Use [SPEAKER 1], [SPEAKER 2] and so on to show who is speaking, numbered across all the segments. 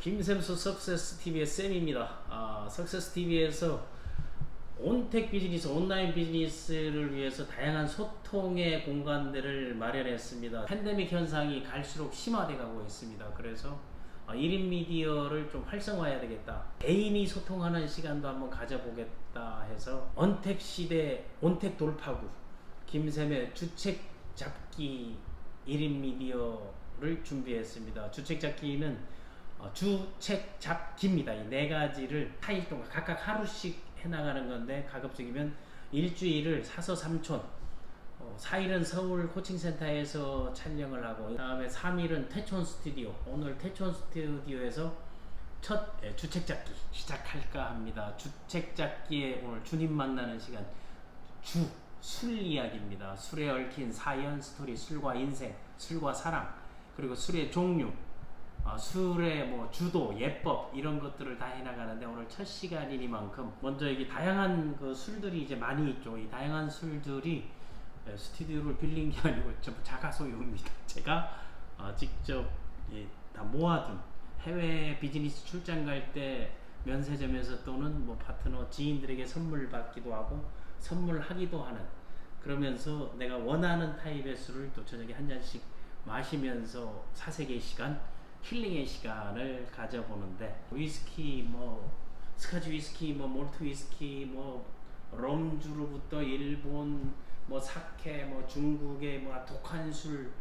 [SPEAKER 1] 김샘수 석세스 TV의 쌤입니다. 석세스 TV에서 온택 비즈니스, 온라인 비즈니스를 위해서 다양한 소통의 공간들을 마련했습니다. 팬데믹 현상이 갈수록 심화돼 가고 있습니다. 그래서 1인 미디어를 좀 활성화해야 되겠다. 개인이 소통하는 시간도 한번 가져보겠다 해서 언택 시대 온택 돌파구 김샘의 주책 잡기 1인 미디어를 준비했습니다. 주책 잡기는 주책 잡기입니다. 이 네 가지를 4일 동안 각각 하루씩 해나가는 건데, 가급적이면 일주일을 사서 삼촌, 4일은 서울 코칭센터에서 촬영을 하고, 그 다음에 3일은 태촌 스튜디오, 오늘 태촌 스튜디오에서 첫 주책 잡기 시작할까 합니다. 주책 잡기에 오늘 주님 만나는 시간, 술 이야기입니다. 술에 얽힌 사연, 스토리, 술과 인생, 술과 사랑, 그리고 술의 종류, 술의 뭐 주도, 예법 이런 것들을 다 해나가는데, 오늘 첫 시간이니만큼 먼저 이게 다양한 그 술들이 이제 많이 있죠. 이 다양한 술들이 스튜디오를 빌린 게 아니고 전부 자가 소유입니다. 제가 직접 다 모아둔, 해외 비즈니스 출장 갈 때 면세점에서 또는 뭐 파트너 지인들에게 선물 받기도 하고 선물하기도 하는, 그러면서 내가 원하는 타입의 술을 또 저녁에 한 잔씩 마시면서 사색의 시간, 힐링의 시간을 가져보는데, 위스키, 뭐 스카치 위스키, 뭐 몰트 위스키, 뭐 럼주로부터 일본, 뭐 사케, 뭐 중국의 뭐 독한 술,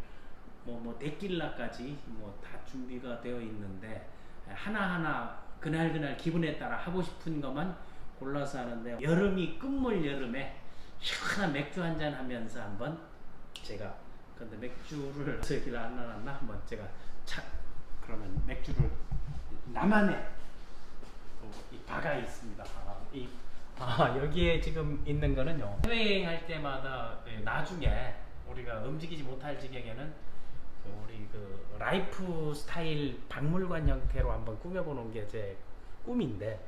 [SPEAKER 1] 뭐 데킬라까지 뭐 다 준비가 되어 있는데, 하나하나 그날 기분에 따라 하고 싶은 것만 골라서 하는데, 여름이 끝물 여름에 시원한 맥주 한잔 하면서 한번 제가, 근데 맥주를 저기를 안 놔놨나 한번 제가 그러면 맥주를, 나만의 이 바가 있습니다. 여기에 지금 있는 거는요, 해외여행 할 때마다 나중에 우리가 움직이지 못할 지경에는 우리 그 라이프 스타일 박물관 형태로 한번 꾸며보는 게 제 꿈인데,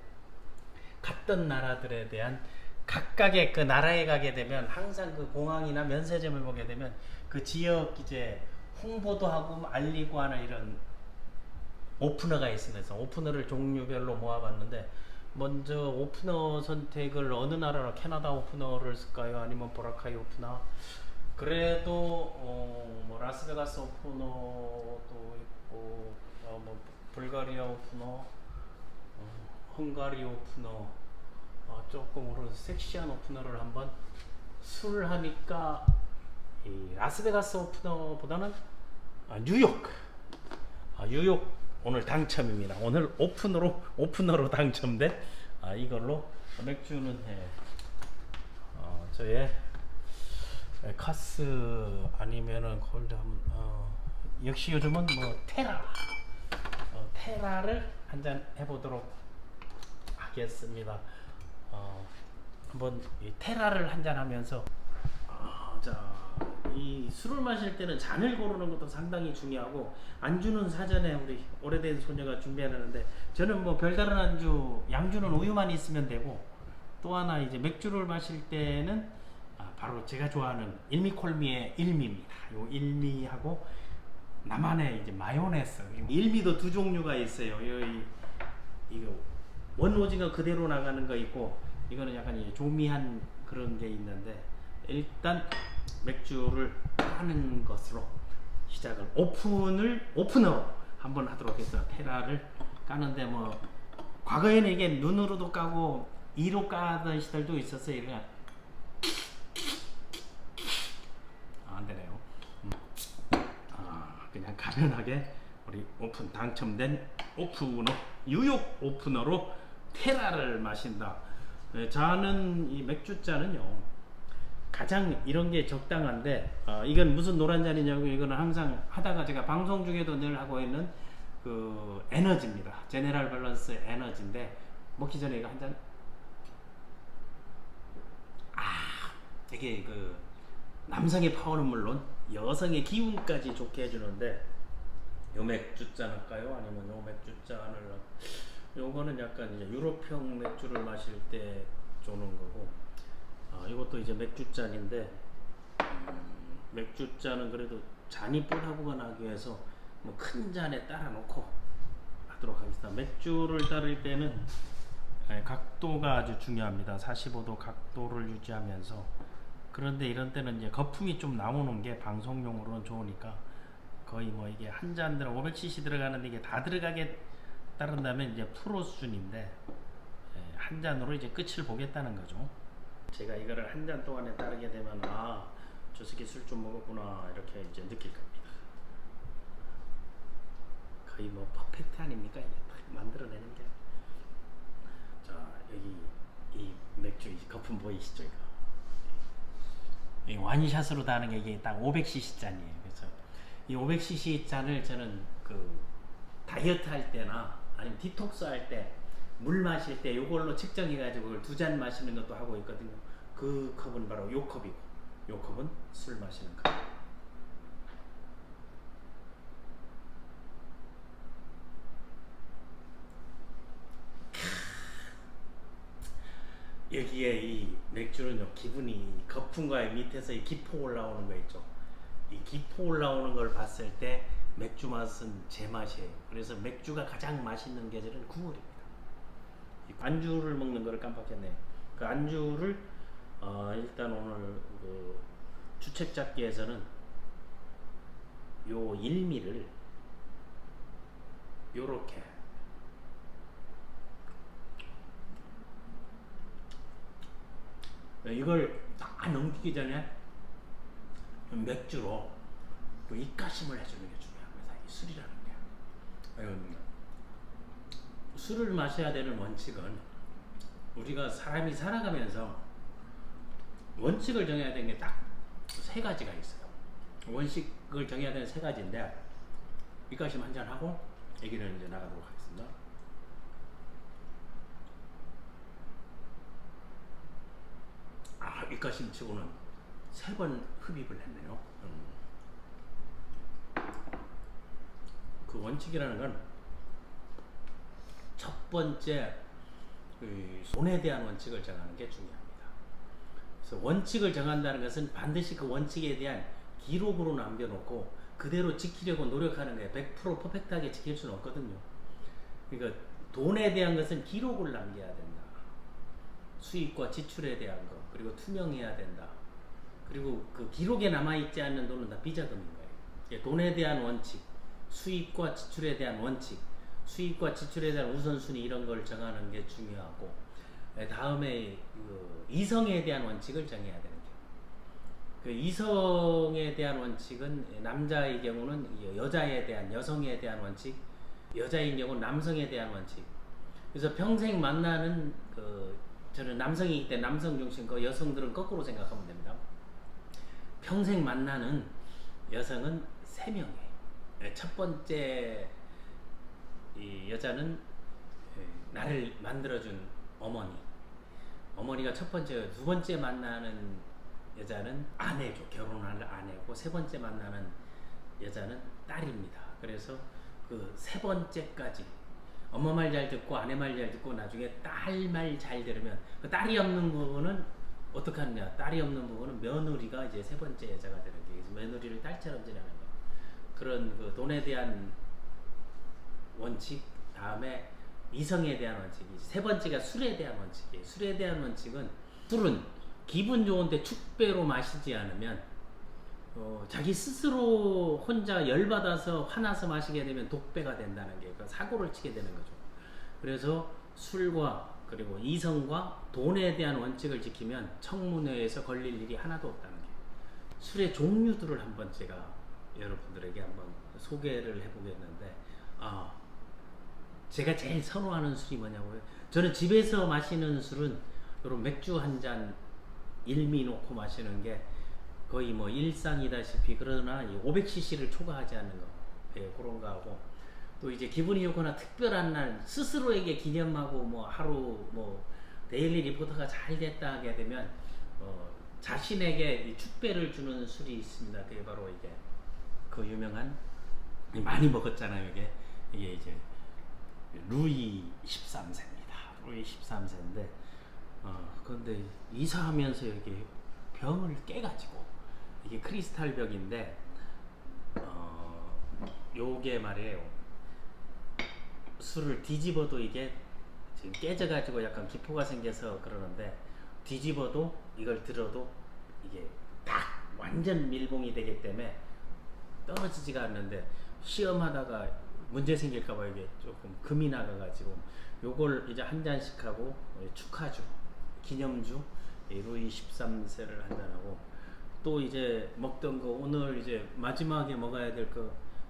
[SPEAKER 1] 갔던 나라들에 대한 각각의 그 나라에 가게 되면 항상 그 공항이나 면세점을 보게 되면 그 지역 이제 홍보도 하고 알리고 하는 이런 오프너가 있습니다. 오프너를 종류별로 모아봤는데, 먼저 오프너 선택을 어느 나라로, 캐나다 오프너를 쓸까요? 아니면 보라카이 오프너? 그래도 뭐 라스베가스 오프너도 있고, 뭐 불가리아 오프너, 헝가리 오프너, 조금 오른 섹시한 오프너를 한번, 술 하니까 이 라스베가스 오프너보다는 뉴욕, 뉴욕 오늘 당첨입니다. 오늘 오프너로 당첨된 이걸로 맥주는 저의 카스 아니면은 골드, 역시 요즘은 뭐 테라를 한잔 해보도록 하겠습니다. 한번 이 테라를 한잔 하면서, 이 술을 마실 때는 잔을 고르는 것도 상당히 중요하고, 안주는 사전에 우리 오래된 소녀가 준비하는데, 저는 뭐 별다른 안주, 양주는 우유만 있으면 되고, 또 하나 이제 맥주를 마실 때는 바로 제가 좋아하는 일미콜미의 일미입니다. 요 일미하고 나만의 이제 마요네즈. 일미도 두 종류가 있어요. 이거 원오징어 그대로 나가는 거 있고, 이거는 약간 이제 조미한 그런 게 있는데, 일단 맥주를 까는 것으로 시작을, 오프너로 한번 하도록 해서 테라를 까는데, 뭐 과거에는 이게 눈으로도 까고 이로 까던 시절도 있었어요. 그냥 안 되네요. 그냥 가련하게 우리 오픈 당첨된 오프너, 뉴욕 오프너로 테라를 마신다. 저는 이 맥주잔은요, 가장 이런 게 적당한데, 이건 무슨 노란 잔이냐고, 이거는 항상 하다가 제가 방송 중에도 늘 하고 있는 그 에너지입니다. 제네럴 밸런스 에너지인데, 먹기 전에 이거 한 잔, 되게 그 남성의 파워는 물론 여성의 기운까지 좋게 해주는데, 요 맥주잔 할까요? 아니면 요 맥주잔을, 요거는 약간 이제 유럽형 맥주를 마실 때 조는 거고, 이것도 이제 맥주잔인데, 맥주잔은 그래도 잔이 뽀하고가 나기 위해서 뭐 큰 잔에 따라 놓고 하도록 하겠습니다. 맥주를 따를 때는 각도가 아주 중요합니다. 45도 각도를 유지하면서. 그런데 이런 때는 이제 거품이 좀 나오는 게 방송용으로는 좋으니까 거의 뭐 이게 한 잔들 500cc 들어가는데 이게 다 들어가게 따른다면 이제 프로 수준인데 한 잔으로 이제 끝을 보겠다는 거죠. 제가 이거를 한 잔 동안에 따르게 되면 저 새끼 술 좀 먹었구나 이렇게 이제 느낄 겁니다. 거의 뭐 퍼펙트 아닙니까 이게 딱 만들어내는 게. 자 여기 이 맥주 이 거품 보이시죠 이거. 이 완샷으로 다는 게 이게 딱 500cc 잔이에요. 그래서 이 500cc 잔을 저는 그 다이어트 할 때나 아니면 디톡스 할 때 물 마실 때 이걸로 측정해 가지고 그걸 2잔 마시는 것도 하고 있거든요. 그 컵은 바로 요 컵이고 요 컵은 술 마시는 컵. 여기에 이 맥주는요 기분이 거품과 밑에서 이 기포 올라오는 거 있죠. 이 기포 올라오는 걸 봤을 때 맥주 맛은 제 맛이에요. 그래서 맥주가 가장 맛있는 계절은 9월입니다. 안주를 먹는 거를 깜빡했네요. 그 안주를 일단 오늘 그 주책 잡기에서는 요 일미를 요렇게 이걸 다 넘기기 전에 맥주로 또 입가심을 해주는 게 중요합니다. 이 술이라는 게. 술을 마셔야 되는 원칙은 우리가 사람이 살아가면서 원칙을 정해야 되는 게 딱 세 가지가 있어요. 원칙을 정해야 되는 세 가지인데 입가심 한잔 하고 얘기를 이제 나가도록 하겠습니다. 입가심 치고는 3번 흡입을 했네요. 그 원칙이라는 건 첫 번째 돈에 대한 원칙을 정하는 게 중요합니다. 그래서 원칙을 정한다는 것은 반드시 그 원칙에 대한 기록으로 남겨놓고 그대로 지키려고 노력하는 거예요. 100% 퍼펙트하게 지킬 수는 없거든요. 그러니까 돈에 대한 것은 기록을 남겨야 된다. 수입과 지출에 대한 거, 그리고 투명해야 된다. 그리고 그 기록에 남아있지 않는 돈은 다 비자금인 거예요. 돈에 대한 원칙, 수입과 지출에 대한 원칙, 수입과 지출에 대한 우선순위 이런 걸 정하는 게 중요하고, 다음에 그 이성에 대한 원칙을 정해야 되는 게. 그 이성에 대한 원칙은 남자의 경우는 여자에 대한, 여성에 대한 원칙, 여자인 경우는 남성에 대한 원칙. 그래서 평생 만나는 저는 남성이기 때문에 남성 중심, 그 여성들은 거꾸로 생각하면 됩니다. 평생 만나는 여성은 3명이에요. 첫 번째 이 여자는 나를 만들어준 어머니가 첫 번째, 두 번째 만나는 여자는 아내죠. 결혼할 아내고, 세 번째 만나는 여자는 딸입니다. 그래서 그 세 번째까지 엄마 말 잘 듣고 아내 말 잘 듣고 나중에 딸 말 잘 들으면, 그 딸이 없는 부분은 어떻게 하느냐? 딸이 없는 부분은 며느리가 이제 세 번째 여자가 되는 게, 며느리를 딸처럼 지내는 거. 그런 그 돈에 대한 원칙, 다음에 이성에 대한 원칙이지. 세 번째가 술에 대한 원칙이에요. 술에 대한 원칙은, 술은 기분 좋은데 축배로 마시지 않으면 자기 스스로 혼자 열받아서 화나서 마시게 되면 독배가 된다는 게, 그러니까 사고를 치게 되는 거죠. 그래서 술과 그리고 이성과 돈에 대한 원칙을 지키면 청문회에서 걸릴 일이 하나도 없다는 게. 술의 종류들을 한번 제가 여러분들에게 한번 소개를 해보겠는데, 제가 제일 선호하는 술이 뭐냐고요? 저는 집에서 마시는 술은 이런 맥주 한 잔 일미 놓고 마시는 게 거의 뭐 일상이다시피, 그러나 500cc를 초과하지 않는 거, 그런 거 하고, 또 이제 기분이 좋거나 특별한 날 스스로에게 기념하고 뭐 하루 뭐 데일리 리포터가 잘 됐다 하게 되면 자신에게 축배를 주는 술이 있습니다. 그게 바로 이게 그 유명한, 많이 먹었잖아요. 이게 이제 루이 13세입니다. 루이 13세인데, 그런데 이사하면서 이렇게 병을 깨가지고, 이게 크리스탈 벽인데, 요게 말이에요. 술을 뒤집어도 이게 지금 깨져가지고 약간 기포가 생겨서 그러는데, 뒤집어도 이걸 들어도 이게 딱 완전 밀봉이 되기 때문에 떨어지지가 않는데, 시험하다가 문제 생길까봐 이게 조금 금이 나가가지고 요걸 이제 한 잔씩 하고, 축하주, 기념주 루이 13세를 한 잔하고, 또 이제 먹던 거 오늘 이제 마지막에 먹어야 될 거,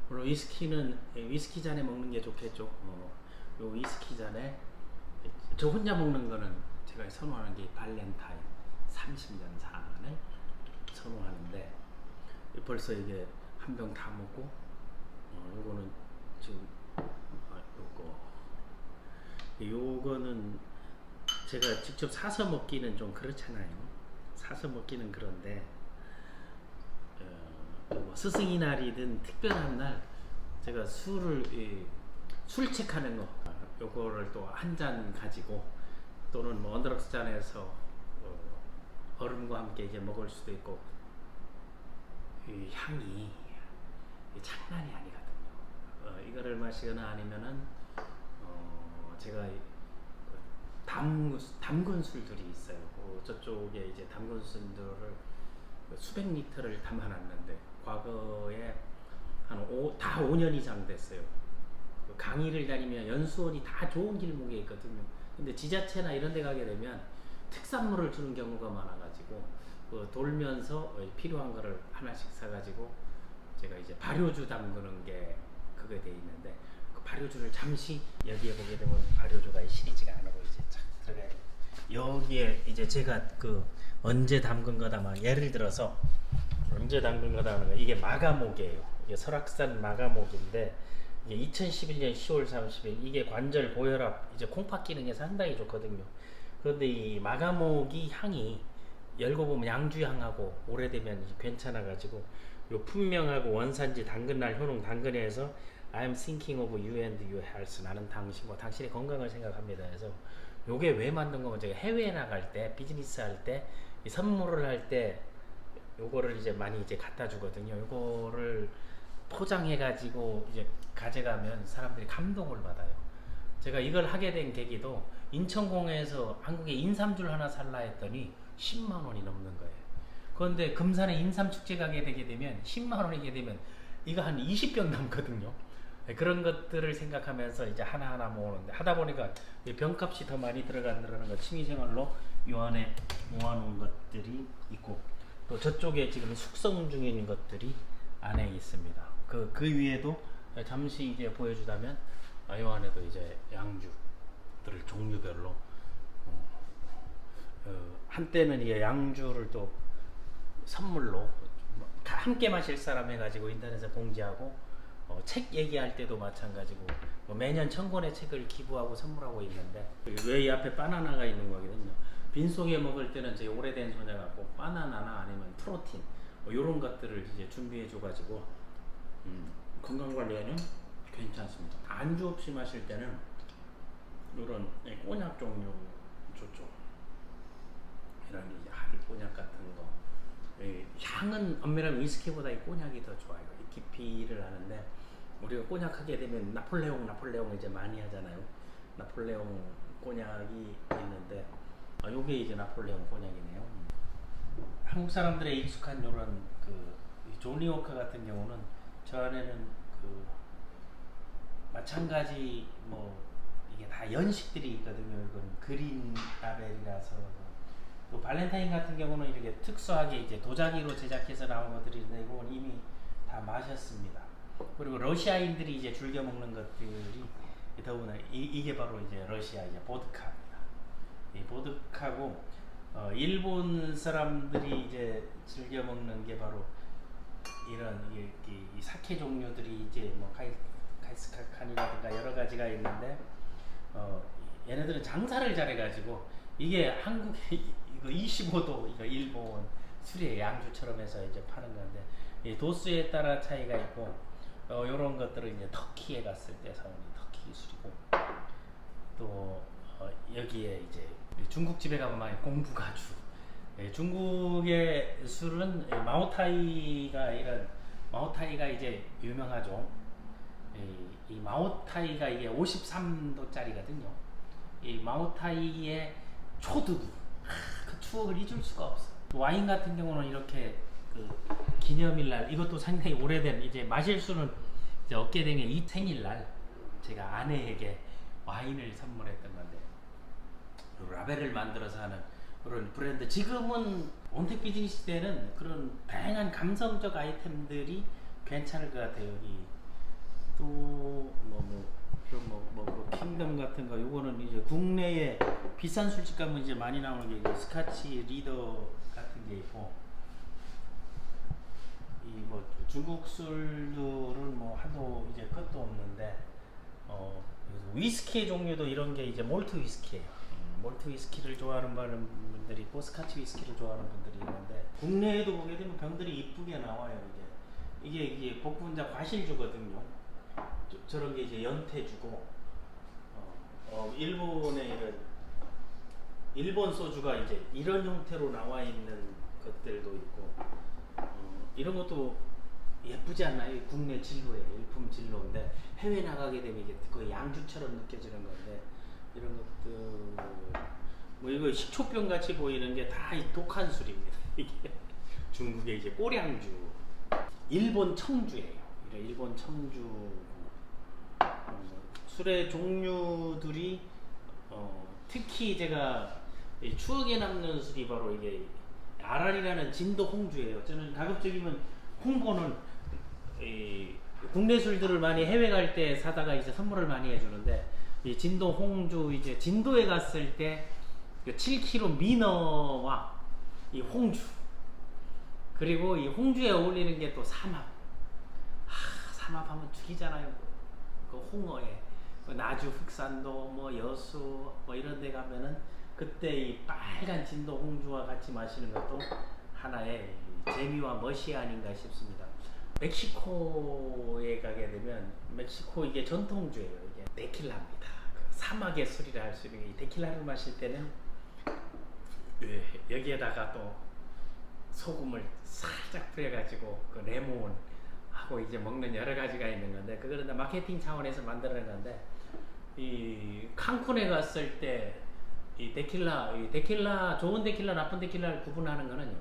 [SPEAKER 1] 물론 위스키는 위스키 잔에 먹는 게 좋겠죠. 요 위스키 잔에 저 혼자 먹는 거는 제가 선호하는 게 발렌타인 30년 산을 선호하는데, 벌써 이게 한 병 다 먹고, 요거는 지금 요거는 제가 직접 사서 먹기는 좀 그렇잖아요. 사서 먹기는 그런데, 뭐 스승의 날이든 특별한 날 제가 술 체크하는 거, 요거를 또 한 잔 가지고, 또는 뭐 언더럭스 잔에서 얼음과 함께 이제 먹을 수도 있고, 이 향이 장난이 아니거든요. 이거를 마시거나 아니면은 제가 담근 술들이 있어요. 저쪽에 이제 담근 술들을 수백 리터를 담아놨는데, 과거에 다 5년 이상 됐어요. 그 강의를 다니면 연수원이 다 좋은 길목에 있거든요. 근데 지자체나 이런 데 가게 되면 특산물을 주는 경우가 많아가지고, 돌면서 필요한 거를 하나씩 사가지고 제가 이제 발효주 담그는 게 그게 돼 있는데, 그 발효주를 잠시 여기에 보게 되면 발효주가 시리즈가 안 하고 이제 쫙 들어가요. 여기에 이제 제가 언제 담근 거다, 막 예를 들어서 언제 담근 거다 하는 거, 이게 마가목이에요. 이게 설악산 마가목인데, 이게 2011년 10월 30일, 이게 관절 고혈압 이제 콩팥 기능에 상당히 좋거든요. 그런데 이 마가목이 향이 열고 보면 양주향하고 오래되면 괜찮아가지고, 요 품명하고 원산지, 당근날, 효능, 당근에서 I'm thinking of you and your health, 나는 당신과 당신의 건강을 생각합니다 해서, 요게 왜 만든 거면, 제가 해외에 나갈 때, 비즈니스 할 때, 선물을 할 때 요거를 이제 많이 이제 갖다 주거든요. 요거를 포장해 가지고 이제 가져가면 사람들이 감동을 받아요. 제가 이걸 하게 된 계기도, 인천공항에서 한국에 인삼줄 하나 살라 했더니 10만 원이 넘는 거예요. 그런데 금산에 인삼 축제 가게 되게 되면 10만 원이게 되면 이거 한 20병 남거든요. 그런 것들을 생각하면서 이제 하나하나 모으는데, 하다 보니까 병값이 더 많이 들어간다는 거, 취미생활로 요 안에 모아놓은 것들이 있고, 또 저쪽에 지금 숙성 중인 것들이 안에 있습니다. 그 위에도 잠시 이제 보여주자면, 요 안에도 이제 양주들을 종류별로, 한때는 이게 양주를 또 선물로 함께 마실 사람 해가지고 인터넷에 공지하고, 책 얘기할 때도 마찬가지고, 매년 1000권의 책을 기부하고 선물하고 있는데, 왜 이 앞에 바나나가 있는 거거든요. 빈속에 먹을 때는 제 오래된 소냐 갖고 바나나나 아니면 프로틴 요런 것들을 이제 준비해 줘가지고 건강 관리에는 괜찮습니다. 안주 없이 마실 때는 요런 꼬냑 종류 좋죠. 이런 이제 하디 꼬냑 같은 거, 향은 엄밀한 위스키보다 이 꼬냑이 더 좋아요. 이 깊이를 아는데, 우리가 꼬냑 하게 되면 나폴레옹 이제 많이 하잖아요. 나폴레옹 꼬냑이 있는데, 요게 이제 나폴레옹 꼬냑이네요. 한국 사람들의 익숙한 요런 조니 워커 같은 경우는 저 안에는 마찬가지 이게 다 연식들이 있거든요. 이건 그린 라벨이라서. 또 발렌타인 같은 경우는 이렇게 특수하게 이제 도자기로 제작해서 나온 것들이 있는데, 이건 이미 다 마셨습니다. 그리고 러시아인들이 이제 즐겨 먹는 것들이 더구나 이게 바로 이제 러시아 이제 보드카입니다. 이 보드카고, 일본 사람들이 이제 즐겨 먹는 게 바로 이런 이 사케 종류들이 이제 카이스카칸이라든가 여러 가지가 있는데, 얘네들은 장사를 잘해가지고, 이게 한국에 이거 25도 이거 일본 술의 양주처럼 해서 이제 파는 건데, 이 도수에 따라 차이가 있고, 요런 것들은 이제 터키에 갔을 때 사오는 터키 술이고, 또 여기에 이제 중국집에 가면 많이 공부가주, 중국의 술은 마오타이가 이제 유명하죠. 이 마오타이가 이게 53도짜리거든요. 이 마오타이의 초두부, 그 추억을 잊을 수가 없어. 와인 같은 경우는 이렇게 그 기념일날, 이것도 상당히 오래된, 이제 마실 수는 이제 얻게 되면 이 생일날 제가 아내에게 와인을 선물했던 건데, 라벨을 만들어서 하는 그런 브랜드. 지금은 온택 비즈니스 때는 그런 다양한 감성적 아이템들이 괜찮을 것 같아요. 여기 또뭐 킹덤 같은 거, 요거는 이제 국내에 비싼 술집 가면 이제 많이 나오는 게 이제 스카치 리더 같은 게 있고, 이 뭐 중국 술들은 뭐 하도 이제 끝도 없는데, 위스키 종류도 이런 게 이제 몰트 위스키예요. 몰트 위스키를 좋아하는 분들이 있고 스카치 위스키를 좋아하는 분들이 있는데, 국내에도 보게 되면 병들이 이쁘게 나와요. 이게 복분자 과실주거든요. 저런 게 이제 연태주고, 일본의 이런 일본 소주가 이제 이런 형태로 나와 있는 것들도 있고, 이런 것도 예쁘지 않나요? 국내 진로에 일품 진로인데 해외 나가게 되면 이게 거의 양주처럼 느껴지는 건데, 이런 것들 뭐 이거 식초병 같이 보이는 게 다 독한 술입니다. 이게 중국의 이제 꼬량주, 일본 청주예요. 일본 청주. 술의 종류들이 특히 제가 추억에 남는 술이 바로 이게 아랄이라는 진도 홍주예요. 저는 가급적이면 홍보는 국내 술들을 많이 해외 갈 때 사다가 이제 선물을 많이 해주는데, 이 진도 홍주, 이제 진도에 갔을 때 7kg 민어와 이 홍주, 그리고 이 홍주에 어울리는 게 또 삼합. 삼합하면 죽이잖아요. 그 홍어에 나주 흑산도 뭐 여수 뭐 이런 데 가면은 그때 이 빨간 진도 홍주와 같이 마시는 것도 하나의 재미와 멋이 아닌가 싶습니다. 멕시코에 가게 되면, 멕시코 이게 전통주예요. 이게 데킬라입니다. 그 사막의 술이라 할 수 있는 이 데킬라를 마실 때는 여기에다가 또 소금을 살짝 뿌려가지고 그 레몬 하고 이제 먹는 여러 가지가 있는 건데, 그거는 다 마케팅 차원에서 만들어낸 건데, 이 칸쿤에 갔을 때 이 데킬라 좋은 데킬라 나쁜 데킬라를 구분하는 거는요,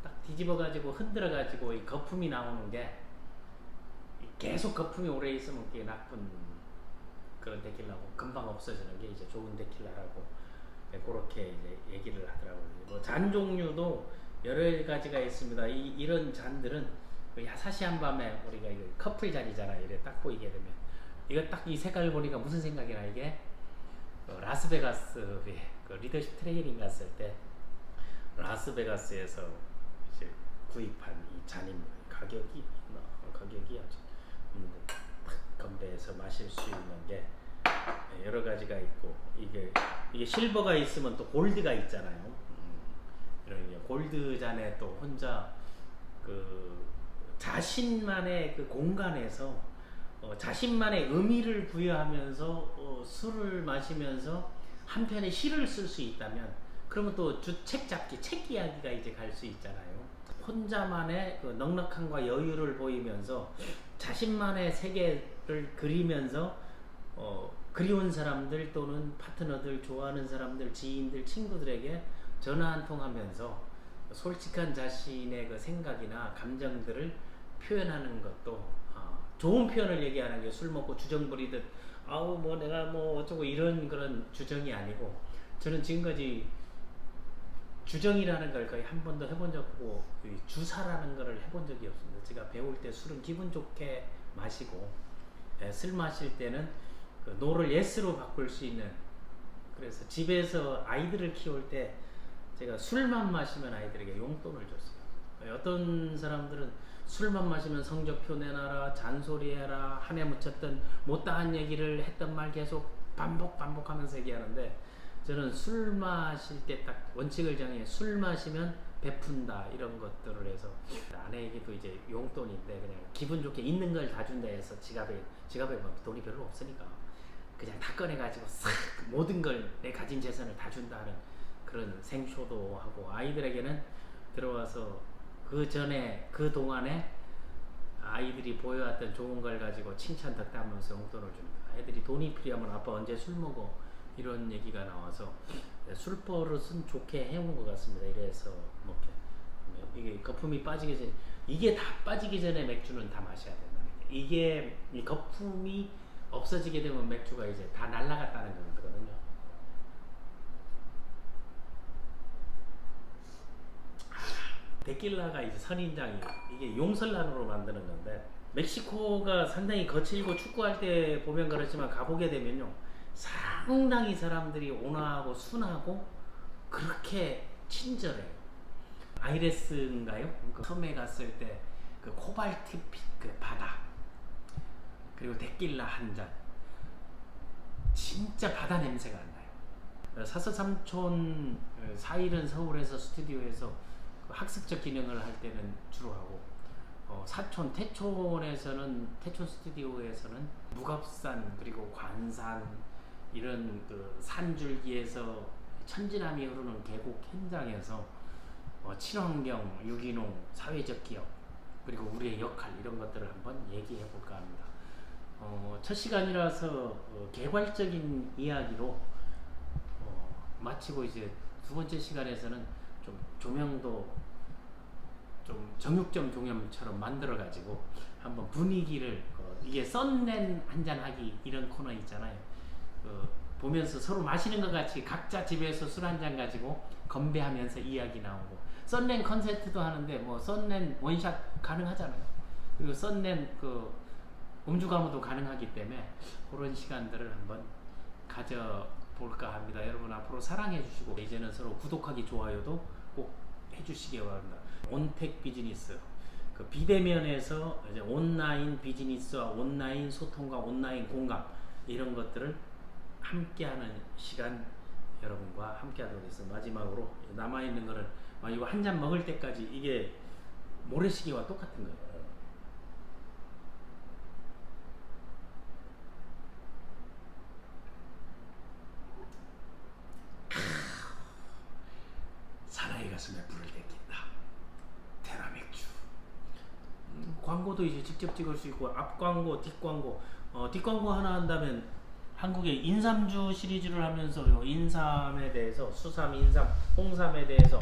[SPEAKER 1] 딱 뒤집어 가지고 흔들어 가지고 이 거품이 나오는 게, 계속 거품이 오래 있으면 그게 나쁜 그런 데킬라고, 금방 없어지는 게 이제 좋은 데킬라라고, 그렇게 이제 얘기를 하더라고요. 뭐 잔 종류도 여러 가지가 있습니다. 이런 잔들은 그 야사시한 밤에 우리가 이거 커플 잔이잖아요. 이래 딱 보이게 되면, 이거 딱 이 색깔 보니까 무슨 생각이 나, 이게 라스베가스에 그 리더십 트레이닝 갔을 때 라스베가스에서 이제 구입한 이 잔입니다. 가격이 아주 건배해서 마실 수 있는 게 여러 가지가 있고, 이게 실버가 있으면 또 골드가 있잖아요. 이런 골드 잔에 또 혼자 그 자신만의 그 공간에서 자신만의 의미를 부여하면서 술을 마시면서 한편의 시를 쓸 수 있다면, 그러면 또 책 잡기, 책 이야기가 이제 갈 수 있잖아요. 혼자만의 그 넉넉함과 여유를 보이면서 자신만의 세계를 그리면서 그리운 사람들 또는 파트너들, 좋아하는 사람들, 지인들, 친구들에게 전화 한 통 하면서 솔직한 자신의 그 생각이나 감정들을 표현하는 것도, 좋은 표현을 얘기하는 게 술 먹고 주정 부리듯 아우 뭐 내가 뭐 어쩌고 이런 그런 주정이 아니고, 저는 지금까지 주정이라는 걸 거의 한 번도 해본 적 없고, 주사라는 거를 해본 적이 없습니다. 제가 배울 때 술은 기분 좋게 마시고, 술 마실 때는 그 노를 예스로 바꿀 수 있는, 그래서 집에서 아이들을 키울 때 제가 술만 마시면 아이들에게 용돈을 줬어요. 어떤 사람들은 술만 마시면 성적표 내놔라, 잔소리해라, 한 해 묻혔던 못다한 얘기를 했던 말 계속 반복하면서 얘기하는데, 저는 술 마실 때 딱 원칙을 정해, 술 마시면 베푼다, 이런 것들을 해서 아내에게도 이제 용돈인데 그냥 기분 좋게 있는 걸 다 준다 해서, 지갑에 돈이 별로 없으니까 그냥 다 꺼내가지고 싹 모든 걸, 내 가진 재산을 다 준다는 그런 생쇼도 하고, 아이들에게는 들어와서 그 전에 그 동안에 아이들이 보여왔던 좋은 걸 가지고 칭찬 덕담하면서 용돈을 줍니다. 아이들이 돈이 필요하면 아빠 언제 술 먹어 이런 얘기가 나와서 술버릇은 좋게 해온 것 같습니다. 이래서 먹게 이게 거품이 빠지기 전에 이게 다 빠지기 전에 맥주는 다 마셔야 된다. 이게 이 거품이 없어지게 되면 맥주가 이제 다 날아갔다는 거거든요. 데킬라가 이제 선인장이에요. 이게 용설란으로 만드는 건데 멕시코가 상당히 거칠고 축구할 때 보면 그렇지만 가보게 되면요 상당히 사람들이 온화하고 순하고 그렇게 친절해요. 아이레스인가요? 그 섬에 갔을 때 그 코발트빛 그 바다 그리고 데킬라 한 잔 진짜 바다 냄새가 안 나요. 사서삼촌 4일은 서울에서 스튜디오에서 학습적 기능을 할 때는 주로 하고 사촌 태촌에서는 태촌 스튜디오에서는 무갑산 그리고 관산 이런 그 산줄기에서 천지남이 흐르는 계곡 현장에서 친환경, 유기농, 사회적 기업 그리고 우리의 역할 이런 것들을 한번 얘기해 볼까 합니다. 첫 시간이라서 개괄적인 이야기로 마치고 이제 두 번째 시간에서는 좀 조명도 좀 정육점 조명처럼 만들어 가지고 한번 분위기를 이게 썬렌 한잔 하기 이런 코너 있잖아요. 보면서 서로 마시는 것 같이 각자 집에서 술 한잔 가지고 건배하면서 이야기 나오고 썬렌 컨셉도 하는데 뭐 썬렌 원샷 가능하잖아요. 그리고 썬렌 그 음주 가무도 가능하기 때문에 그런 시간들을 한번 가져볼까 합니다. 여러분 앞으로 사랑해 주시고 이제는 서로 구독하기 좋아요도 꼭 해주시기 바랍니다. 온택 비즈니스 그 비대면에서 이제 온라인 비즈니스와 온라인 소통과 온라인 공감 이런 것들을 함께하는 시간 여러분과 함께하도록 하겠습니다. 마지막으로 남아있는 거는 이거 한 잔 먹을 때까지 이게 모래시계와 똑같은 거예요. 사나이 가슴에 불을 떼낀다. 테라 맥주. 광고도 이제 직접 찍을 수 있고 앞 광고, 뒷 광고. 뒷 광고 하나 한다면 한국의 인삼주 시리즈를 하면서 인삼에 대해서 수삼, 인삼, 홍삼에 대해서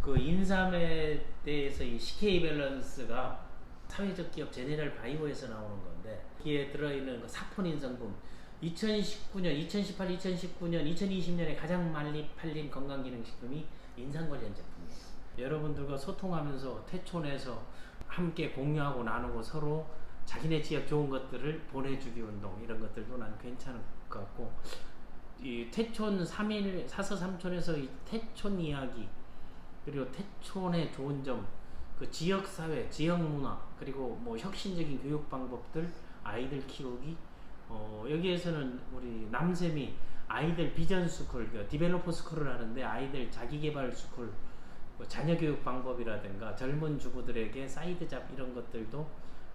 [SPEAKER 1] 그 인삼에 대해서 이 CK 밸런스가 사회적 기업 제네럴 바이오에서 나오는 건데 여기에 들어있는 그 사포닌 성분 2019년, 2018, 2019년, 2020년에 가장 많이 팔린 건강기능식품이 인삼 관련 제품이에요. 여러분들과 소통하면서 태촌에서 함께 공유하고 나누고 서로 자기네 지역 좋은 것들을 보내주기 운동 이런 것들도 난 괜찮을 것 같고 이 태촌 3일 사서 삼촌에서 이 태촌 이야기 그리고 태촌의 좋은 점 그 지역사회, 지역문화 그리고 뭐 혁신적인 교육 방법들 아이들 키우기 여기에서는 우리 남쌤이 아이들 비전 스쿨, 디벨로퍼 스쿨을 하는데 아이들 자기개발 스쿨 자녀 교육 방법이라든가 젊은 주부들에게 사이드 잡 이런 것들도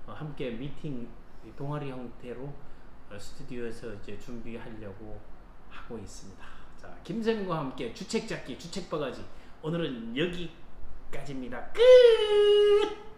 [SPEAKER 1] 함께 미팅 동아리 형태로 스튜디오에서 이제 준비하려고 하고 있습니다. 자, 김쌤과 함께 주책 잡기, 주책 바가지 오늘은 여기까지입니다. 끝!